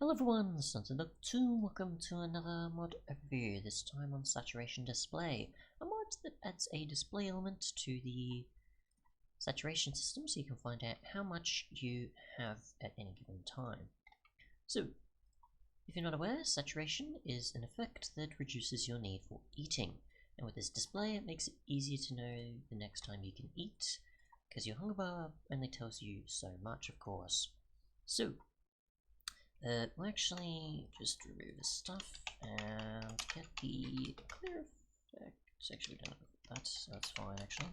Hello everyone, Sunset2, welcome to another mod overview, this time on Saturation Display, a mod that adds a display element to the saturation system so you can find out how much you have at any given time. So, if you're not aware, saturation is an effect that reduces your need for eating, and with this display it makes it easier to know the next time you can eat, because your hunger bar only tells you so much, of course. So, we'll actually just remove this stuff and get the clear effect. Actually, we don't have that, so that's fine actually.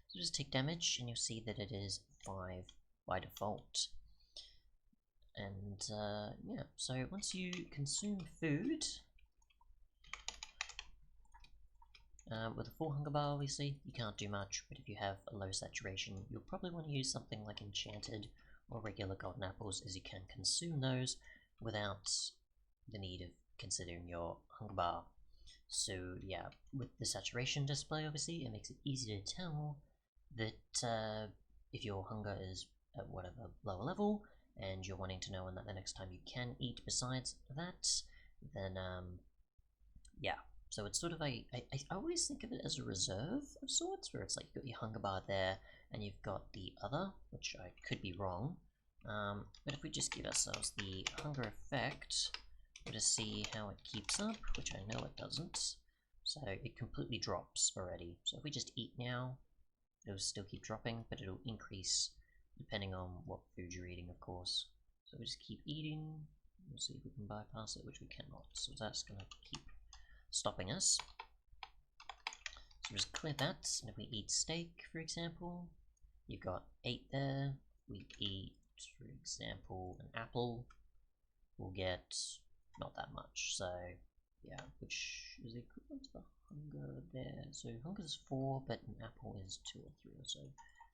So just take damage and you'll see that it is 5 by default. And yeah, so once you consume food, with a full hunger bar obviously, you can't do much, but if you have a low saturation, you'll probably want to use something like enchanted or regular golden apples, as you can consume those without the need of considering your hunger bar. So yeah, with the saturation display obviously, it makes it easy to tell that if your hunger is at whatever lower level, and you're wanting to know when that the next time you can eat besides that, then yeah. So it's sort of I always think of it as a reserve of sorts, where it's like you've got your hunger bar there, and you've got the other, which I could be wrong. But if we just give ourselves the hunger effect, we'll just see how it keeps up, which I know it doesn't. So it completely drops already. So if we just eat now, it'll still keep dropping, but it'll increase depending on what food you're eating, of course. So we just keep eating. We'll see if we can bypass it, which we cannot. So that's going to keep stopping us. So just clear that, and if we eat steak, for example, you've got 8 there. We eat, for example, an apple, we'll get not that much. So yeah, which is equivalent to the hunger there. So hunger is 4, but an apple is 2 or 3 or so.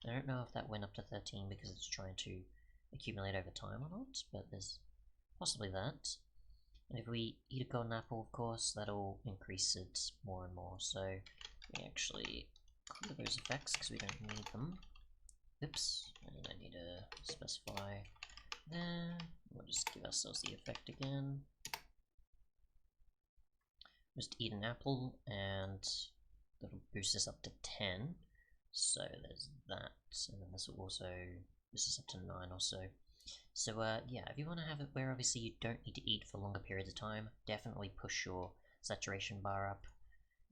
I don't know if that went up to 13 because it's trying to accumulate over time or not, but there's possibly that. And if we eat a golden apple, of course, that'll increase it more and more. So we actually clear those effects because we don't need them. Oops, and I need to specify there. We'll just give ourselves the effect again. Just eat an apple, and that'll boost us up to 10. So there's that, and then this will also boost us up to 9 or so. So yeah, if you want to have it where obviously you don't need to eat for longer periods of time, definitely push your saturation bar up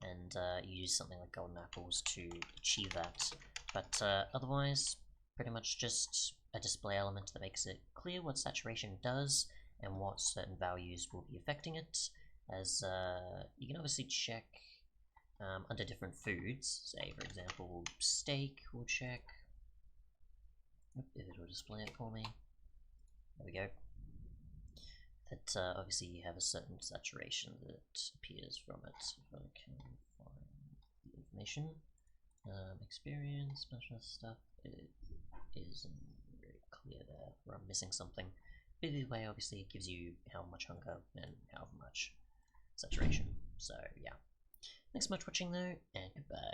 and use something like golden apples to achieve that. But otherwise, pretty much just a display element that makes it clear what saturation does and what certain values will be affecting it, as you can obviously check under different foods. Say for example steak, we'll check if it will display it for me. There we go. That obviously you have a certain saturation that appears from it. If I can find the information, experience, bunch of stuff, it isn't very clear there, or I'm missing something. But either way, obviously it gives you how much hunger and how much saturation. So yeah. Thanks so much for watching though, and goodbye.